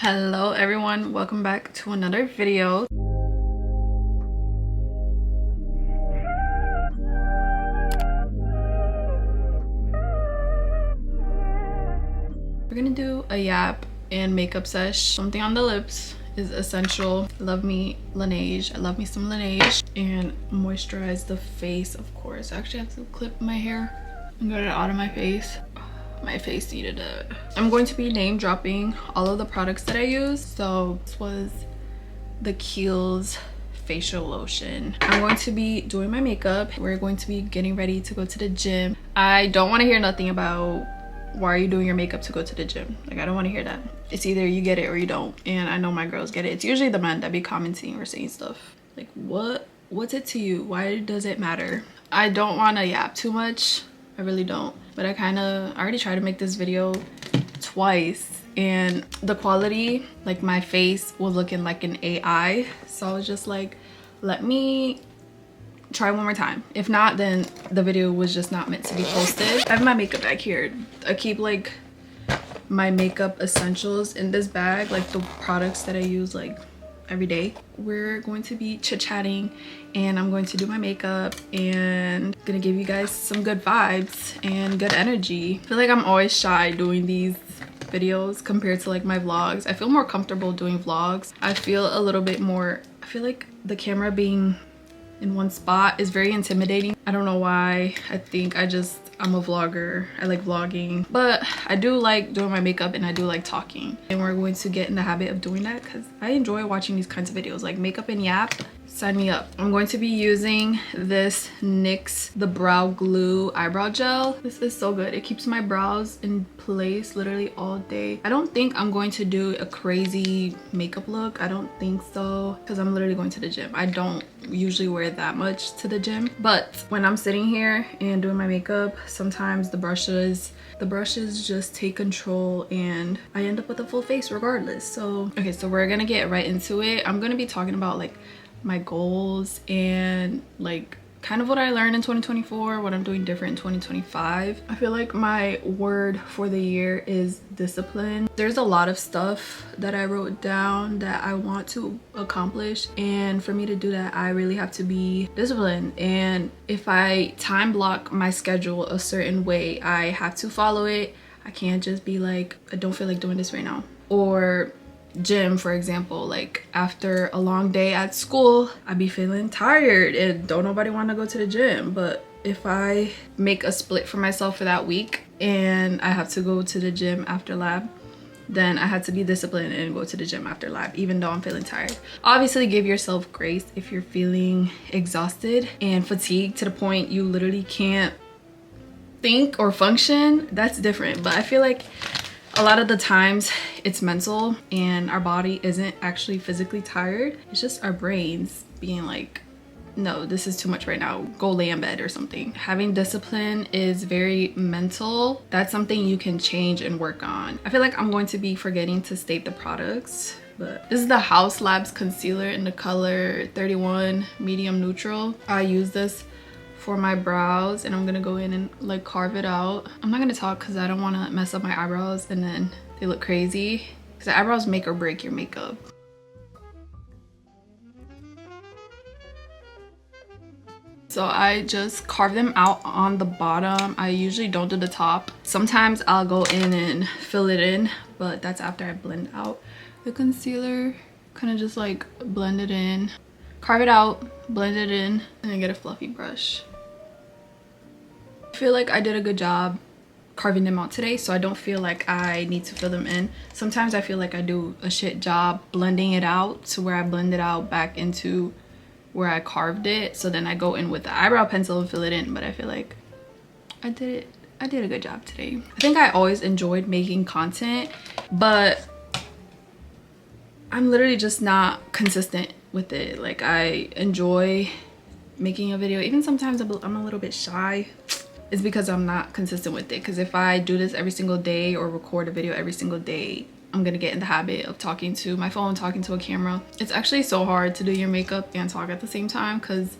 Hello everyone, welcome back to another video. We're gonna do a yap and makeup sesh. Something on the lips is essential. Love me Laneige. I love me some Laneige. And moisturize the face, of course. I actually have to clip my hair and get it out of my face. My face needed it. I'm going to be name dropping all of the products that I use. So this was the Kiehl's facial lotion. I'm going to be doing my makeup. We're going to be getting ready to go to the gym. I don't want to hear nothing about why are you doing your makeup to go to the gym. Like, I don't want to hear that. It's either you get it or you don't. And I know my girls get it. It's usually the men that be commenting or saying stuff like, what's it to you? Why does it matter? I don't want to yap too much. I really don't. But I already tried to make this video twice and the quality, like my face was looking like an AI. So I was just like, let me try one more time. If not, then the video was just not meant to be posted. I have my makeup bag here. I keep like my makeup essentials in this bag, like the products that I use like every day. We're going to be chit-chatting and I'm going to do my makeup and gonna give you guys some good vibes and good energy. I feel like I'm always shy doing these videos compared to like my vlogs. I feel more comfortable doing vlogs. I feel a little bit more, I feel like the camera being in one spot is very intimidating. I don't know why. I think I'm a vlogger. I like vlogging, but I do like doing my makeup and I do like talking. And we're going to get in the habit of doing that because I enjoy watching these kinds of videos like makeup and yap. Sign me up. I'm going to be using this NYX the brow glue eyebrow gel. This is so good. It keeps my brows in place literally all day. I don't think I'm going to do a crazy makeup look. I don't think so because I'm literally going to the gym. I don't usually wear that much to the gym, but when I'm sitting here and doing my makeup, sometimes the brushes just take control and I end up with a full face regardless. So okay, so we're gonna get right into it. I'm gonna be talking about like my goals and like kind of what I learned in 2024, what I'm doing different in 2025. I feel like my word for the year is discipline. There's a lot of stuff that I wrote down that I want to accomplish, and for me to do that I really have to be disciplined. And if I time block my schedule a certain way, I have to follow it. I can't just be like, I don't feel like doing this right now. Or gym, for example, like after a long day at school, I be feeling tired and don't nobody want to go to the gym. But if I make a split for myself for that week and I have to go to the gym after lab, then I had to be disciplined and go to the gym after lab, even though I'm feeling tired. Obviously, give yourself grace if you're feeling exhausted and fatigued to the point you literally can't think or function. That's different. But I feel like a lot of the times it's mental and our body isn't actually physically tired. It's just our brains being like, no, this is too much right now. Go lay in bed or something. Having discipline is very mental. That's something you can change and work on. I feel like I'm going to be forgetting to state the products, but this is the House Labs concealer in the color 31 medium neutral. I use this for my brows and I'm gonna go in and like carve it out. I'm not gonna talk because I don't want to mess up my eyebrows and then they look crazy, because the eyebrows make or break your makeup. So I just carve them out on the bottom. I usually don't do the top. Sometimes I'll go in and fill it in, but that's after I blend out the concealer. Kind of just like blend it in, carve it out, blend it in, and then get a fluffy brush. I feel like I did a good job carving them out today, so I don't feel like I need to fill them in. Sometimes I feel like I do a shit job blending it out to where I blend it out back into where I carved it, so then I go in with the eyebrow pencil and fill it in. But I feel like I did a good job today. I think I always enjoyed making content, but I'm literally just not consistent with it. Like, I enjoy making a video, even sometimes I'm a little bit shy. It's because I'm not consistent with it. Because if I do this every single day or record a video every single day, I'm gonna get in the habit of talking to my phone, talking to a camera. It's actually so hard to do your makeup and talk at the same time because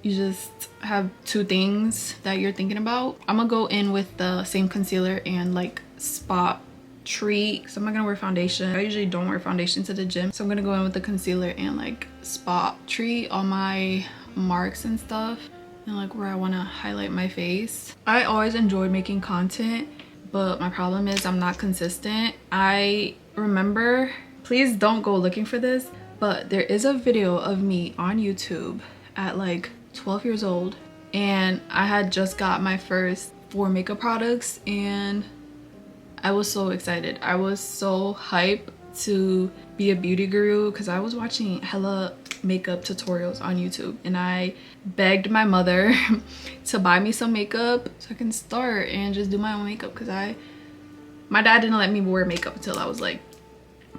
you just have two things that you're thinking about. I'm gonna go in with the same concealer and like spot treat, so I'm not gonna wear foundation. I usually don't wear foundation to the gym, so I'm gonna go in with the concealer and like spot treat all my marks and stuff, and like where I want to highlight my face. I always enjoyed making content, but my problem is I'm not consistent. I remember, please don't go looking for this, but there is a video of me on YouTube at like 12 years old, and I had just got my first 4 makeup products, and I was so excited. I was so hyped to be a beauty guru because I was watching hella makeup tutorials on YouTube, and I begged my mother to buy me some makeup so I can start and just do my own makeup, because my dad didn't let me wear makeup until I was like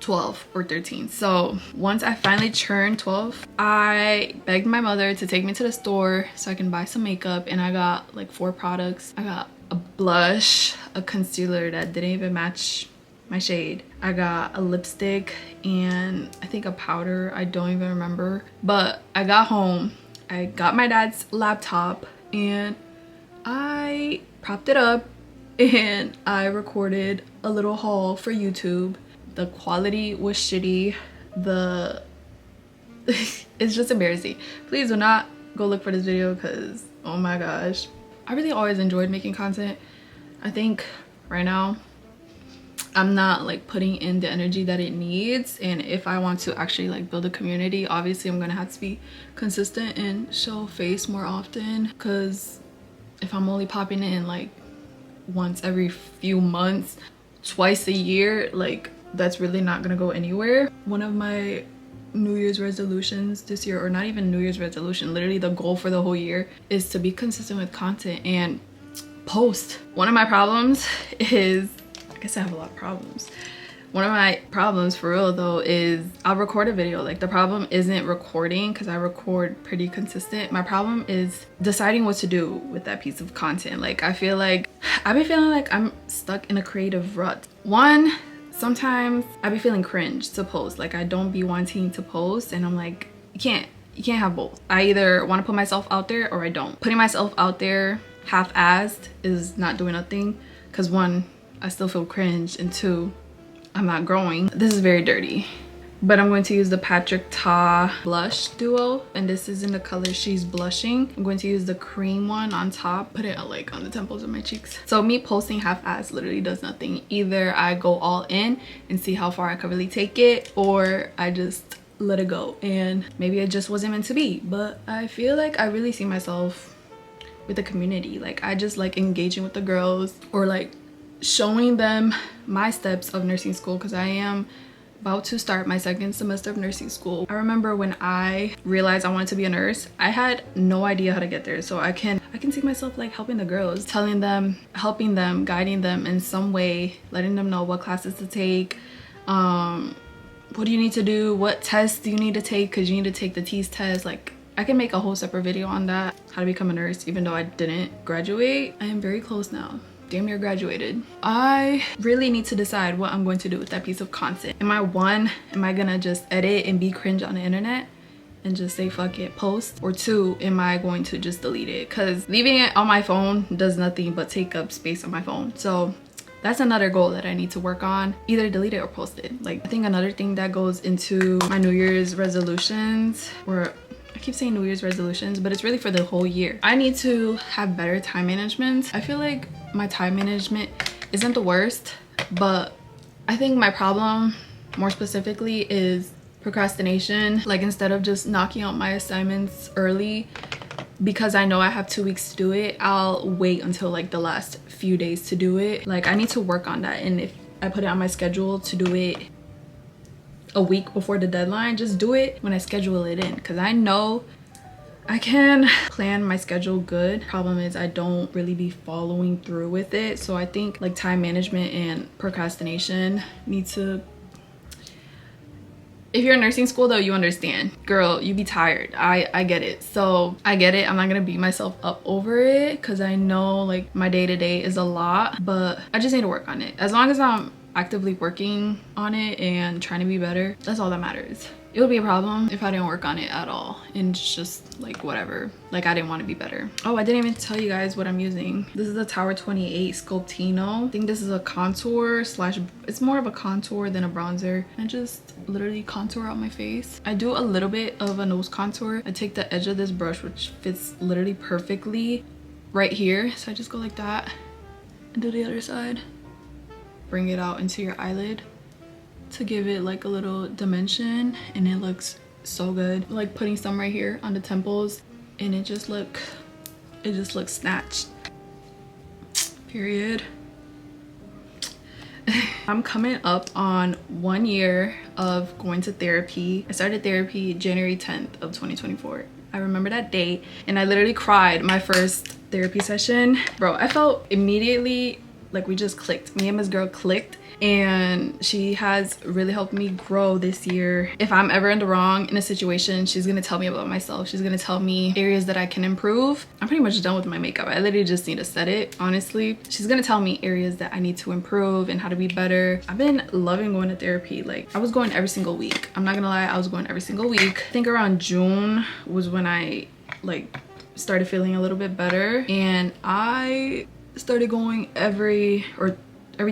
12 or 13. So once I finally turned 12, I begged my mother to take me to the store so I can buy some makeup, and I got like 4 products. I got a blush, a concealer that didn't even match my shade. I got a lipstick and I think a powder, I don't even remember. But I got home, I got my dad's laptop, and I propped it up and I recorded a little haul for YouTube. The quality was shitty. It's just embarrassing. Please do not go look for this video because, oh my gosh. I really always enjoyed making content. I think right now I'm not like putting in the energy that it needs, and if I want to actually like build a community, obviously I'm gonna have to be consistent and show face more often, because if I'm only popping in like once every few months, twice a year, like that's really not gonna go anywhere. One of my New Year's resolutions this year, or not even New Year's resolution, literally the goal for the whole year, is to be consistent with content and post. One of my problems is, I guess I have a lot of problems. One of my problems for real though is I'll record a video. Like the problem isn't recording, because I record pretty consistent. My problem is deciding what to do with that piece of content. Like I've been feeling like I'm stuck in a creative rut. One, sometimes I be feeling cringe to post. Like I don't be wanting to post, and I'm like, you can't have both. I either want to put myself out there or I don't. Putting myself out there half-assed is not doing nothing, because 1, I still feel cringe, and 2, I'm not growing. This is very dirty, but I'm going to use the Patrick Ta blush duo, and this is in the color She's Blushing. I'm going to use the cream one on top, put it like on the temples of my cheeks. So me posting half-assed literally does nothing. Either I go all in and see how far I can really take it, or I just let it go, and maybe it just wasn't meant to be. But I feel like I really see myself with the community. Like I just like engaging with the girls, or like showing them my steps of nursing school, because I am about to start my 2nd semester of nursing school. I remember when I realized I wanted to be a nurse, I had no idea how to get there. So I can see myself like helping the girls, telling them, helping them, guiding them in some way, letting them know what classes to take, what do you need to do, what tests do you need to take, because you need to take the TEAS test. Like I can make a whole separate video on that, how to become a nurse, even though I didn't graduate. I am very close now. Damn near graduated. I really need to decide what I'm going to do with that piece of content. Am I gonna just edit and be cringe on the internet and just say fuck it, post? Or 2, am I going to just delete it? Because leaving it on my phone does nothing but take up space on my phone. So that's another goal that I need to work on. Either delete it or post it. Like I think another thing that goes into my New Year's resolutions, or I keep saying New Year's resolutions, but it's really for the whole year. I need to have better time management. I feel like my time management isn't the worst, but I think my problem more specifically is procrastination. Like instead of just knocking out my assignments early, because I know I have 2 weeks to do it, I'll wait until like the last few days to do it. Like I need to work on that, and if I put it on my schedule to do it a week before the deadline, just do it when I schedule it in, because I know I can plan my schedule good. Problem is I don't really be following through with it. So I think like time management and procrastination need to, if you're in nursing school though, you understand. Girl, you be tired. I get it. So I get it. I'm not gonna beat myself up over it, because I know like my day-to-day is a lot, but I just need to work on it. As long as I'm actively working on it and trying to be better, that's all that matters. it would be a problem if I didn't work on it at all and just like whatever, like I didn't want to be better. Oh, I didn't even tell you guys what I'm using. This is the Tower 28 Sculptino. I think this is a contour slash, it's more of a contour than a bronzer. I just literally contour out my face. I do a little bit of a nose contour. I take the edge of this brush, which fits literally perfectly right here, so I just go like that and do the other side. Bring it out into your eyelid to give it like a little dimension, and it looks so good. Like putting some right here on the temples, and it just looks snatched. Period. I'm coming up on 1 year of going to therapy. I started therapy January 10th of 2024. I remember that date, and I literally cried my first therapy session. Bro, I felt immediately like we just clicked. Me and this girl clicked, and she has really helped me grow this year. If I'm ever in the wrong in a situation, she's gonna tell me about myself. She's gonna tell me areas that I can improve. I'm pretty much done with my makeup. I literally just need to set it, honestly. She's gonna tell me areas that I need to improve and how to be better. I've been loving going to therapy. Like, I was going every single week. I'm not gonna lie, I was going every single week. I think around June was when I like started feeling a little bit better, and I started going every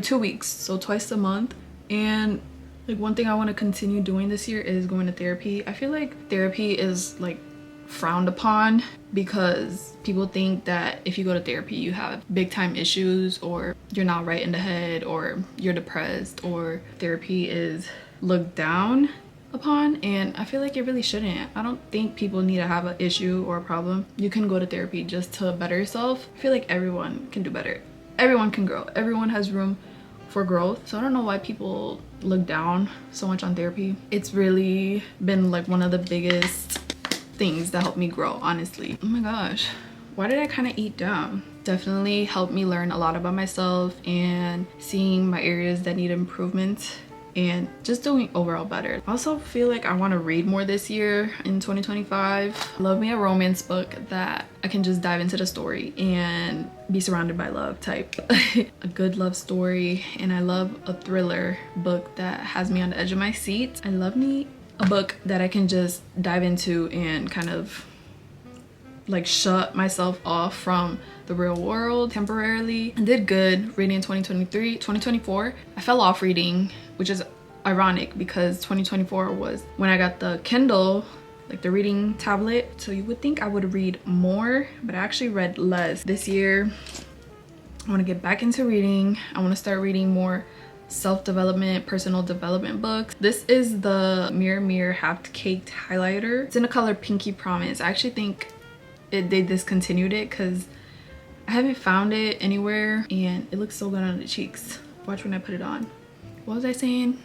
2 weeks, so twice a month. And like one thing I want to continue doing this year is going to therapy. I feel like therapy is like frowned upon because people think that if you go to therapy you have big time issues, or you're not right in the head, or you're depressed, or therapy is looked down upon, and I feel like it really shouldn't. I don't think people need to have an issue or a problem. You can go to therapy just to better yourself. I feel like everyone can do better. Everyone can grow. Everyone has room for growth. So I don't know why people look down so much on therapy. It's really been like one of the biggest things that helped me grow, honestly. Oh my gosh, why did I kind of eat down? Definitely helped me learn a lot about myself and seeing my areas that need improvement, and just doing overall better. I also feel like I want to read more this year in 2025. Love me a romance book that I can just dive into the story and be surrounded by love type. A good love story, and I love a thriller book that has me on the edge of my seat. I love me a book that I can just dive into and kind of like shut myself off from the real world temporarily. I did good reading in 2024. I fell off reading, which is ironic because 2024 was when I got the Kindle, like the reading tablet. So you would think I would read more, but I actually read less. This year, I want to get back into reading. I want to start reading more self-development, personal development books. This is the Mirror Mirror Half Caked highlighter. It's in the color Pinky Promise. I actually think they discontinued it because I haven't found it anywhere, and it looks so good on the cheeks. Watch when I put it on. What was I saying?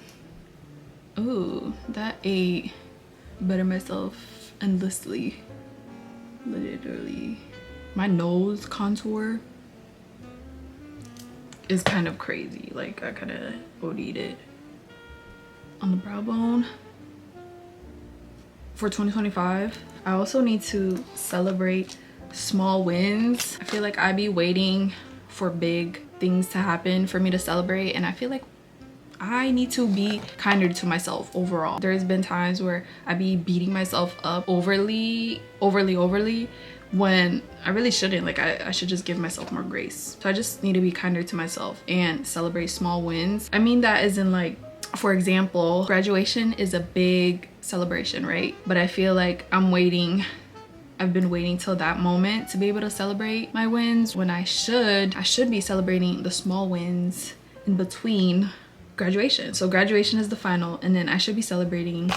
Ooh, that ate better myself endlessly. Literally. My nose contour is kind of crazy. Like, I kind of OD'd it on the brow bone. For 2025, I also need to celebrate small wins. I feel like I be waiting for big things to happen for me to celebrate, and I feel like I need to be kinder to myself overall. There's been times where I be beating myself up overly when I really shouldn't. Like, I should just give myself more grace. So I just need to be kinder to myself and celebrate small wins. I mean that as in, like, for example, graduation is a big celebration, right? But I feel like I've been waiting till that moment to be able to celebrate my wins, when I should be celebrating the small wins in between graduation. So graduation is the final, and then I should be celebrating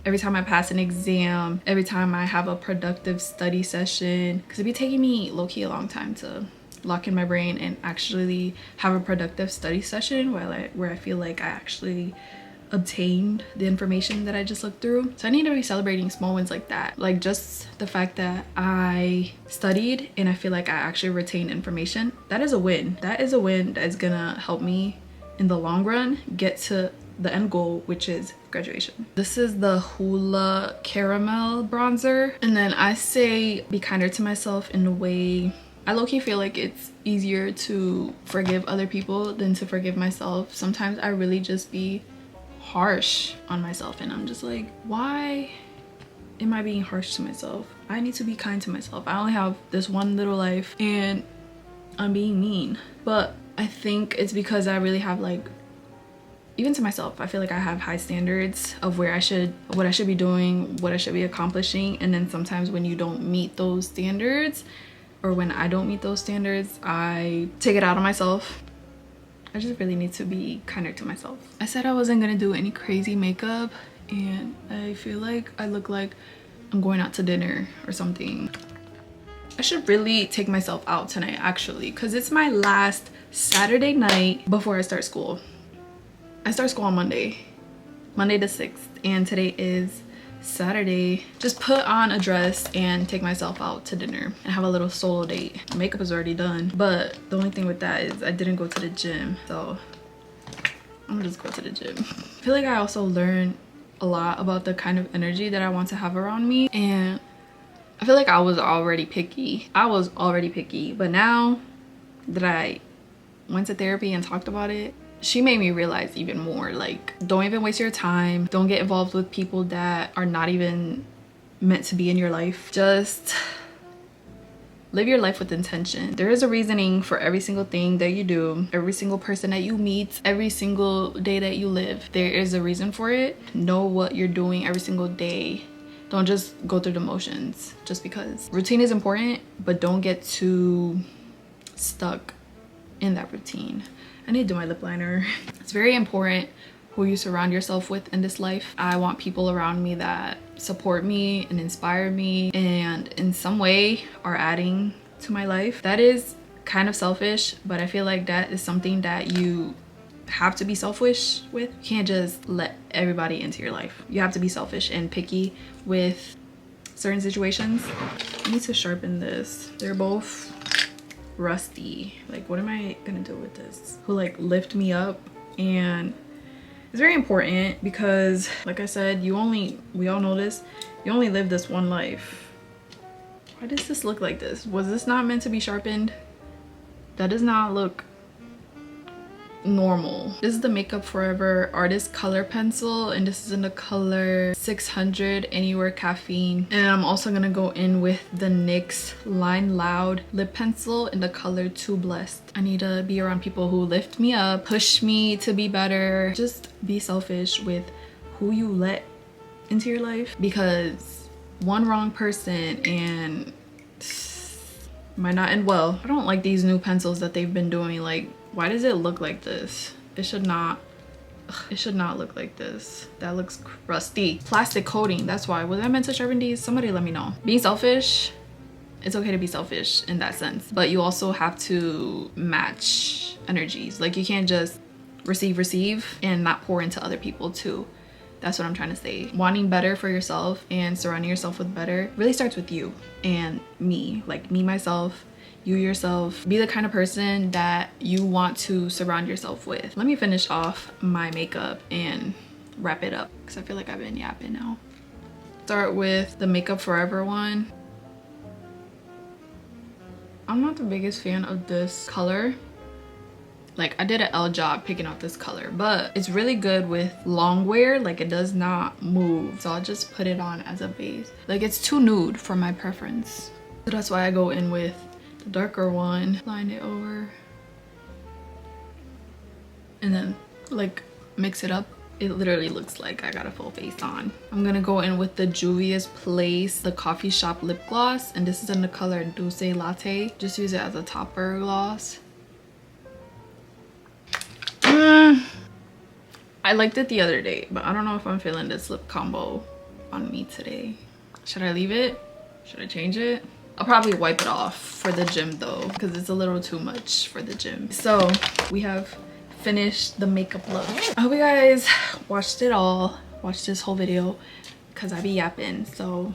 every time I pass an exam, every time I have a productive study session, because it'd be taking me low-key a long time to lock in my brain and actually have a productive study session where I feel like I actually obtained the information that I just looked through. So I need to be celebrating small wins like that, like just the fact that I studied and I feel like I actually retained information. That is a win. That is a win that is gonna help me in the long run get to the end goal, which is graduation. This is the Hoola Caramel bronzer, and then I say be kinder to myself in a way. I low-key feel like it's easier to forgive other people than to forgive myself. Sometimes I really just be harsh on myself, and I'm just like, why am I being harsh to myself? I need to be kind to myself. I only have this one little life and I'm being mean. But I think it's because I really have, like, even to myself, I feel like I have high standards of what I should be doing, what I should be accomplishing. And then sometimes when you don't meet those standards, or when I don't meet those standards, I take it out on myself. I just really need to be kinder to myself. I said I wasn't gonna do any crazy makeup, and I feel like I look like I'm going out to dinner or something. I should really take myself out tonight, actually, because it's my last Saturday night before I start school. I start school on Monday the 6th, and today is Saturday. Just put on a dress and take myself out to dinner and have a little solo date. Makeup is already done, but the only thing with that is I didn't go to the gym, so I'm gonna just go to the gym. I feel like I also learned a lot about the kind of energy that I want to have around me, and I feel like I was already picky. But now that I went to therapy and talked about it, she made me realize even more, like, don't even waste your time. Don't get involved with people that are not even meant to be in your life. Just live your life with intention. There is a reasoning for every single thing that you do, every single person that you meet, every single day that you live. There is a reason for it. Know what you're doing every single day. Don't just go through the motions just because. Routine is important, but don't get too stuck in that routine. I need to do my lip liner. It's very important who you surround yourself with in this life. I want people around me that support me and inspire me and in some way are adding to my life. That is kind of selfish, but I feel like that is something that you have to be selfish with. You can't just let everybody into your life. You have to be selfish and picky with certain situations. I need to sharpen this. They're both rusty. Like, what am I gonna do with this? Who like lift me up, and it's very important because, like I said, we all know this, you only live this one life. Why does this look like this? Was this not meant to be sharpened? That does not look normal. This is the Makeup Forever Artist Color Pencil, and this is in the color 600 Anywhere Caffeine. And I'm also gonna go in with the NYX Line Loud Lip Pencil in the color Too Blessed. I need to be around people who lift me up, push me to be better. Just be selfish with who you let into your life, because one wrong person and might not end well. I don't like these new pencils that they've been doing. Like, why does it look like this? It should not look like this. That looks crusty. Plastic coating, that's why. Was I meant to sharpen these? Somebody let me know. Being selfish, it's okay to be selfish in that sense, but you also have to match energies. Like, you can't just receive and not pour into other people too. That's what I'm trying to say. Wanting better for yourself and surrounding yourself with better really starts with you and me. Like, me, myself, you yourself. Be the kind of person that you want to surround yourself with. Let me finish off my makeup and wrap it up because I feel like I've been yapping now. Start with the Makeup Forever one. I'm not the biggest fan of this color. Like, I did an L job picking out this color, but it's really good with long wear. Like, it does not move, so I'll just put it on as a base. Like, it's too nude for my preference, so that's why I go in with the darker one. Line it over and then like mix it up. It literally looks like I got a full face on. I'm gonna go in with the Juvia's Place, the Coffee Shop lip gloss, and this is in the color Dulce Latte. Just use it as a topper gloss. I liked it the other day, but I don't know if I'm feeling this lip combo on me today. Should I leave it? Should I change it? I'll probably wipe it off for the gym though, because it's a little too much for the gym. So we have finished the makeup look. I hope you guys watched it all, watched this whole video, because I be yapping. So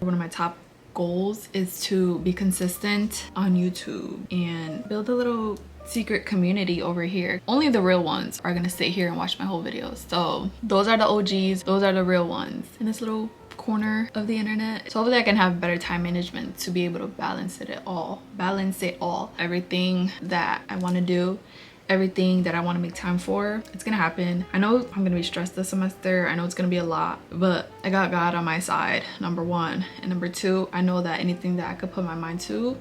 one of my top goals is to be consistent on YouTube and build a little secret community over here. Only the real ones are gonna sit here and watch my whole videos. So those are the OGs, those are the real ones in this little corner of the internet. So hopefully I can have better time management to be able to balance it all, everything that I want to do everything that I want to make time for. It's gonna happen. I know I'm gonna be stressed this semester. I know it's gonna be a lot, but I got God on my side, number one. And number two, I know that anything that I could put my mind to,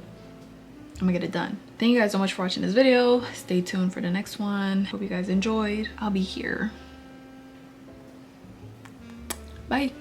I'm gonna get it done. Thank you guys so much for watching this video. Stay tuned for the next one. Hope you guys enjoyed. I'll be here. Bye.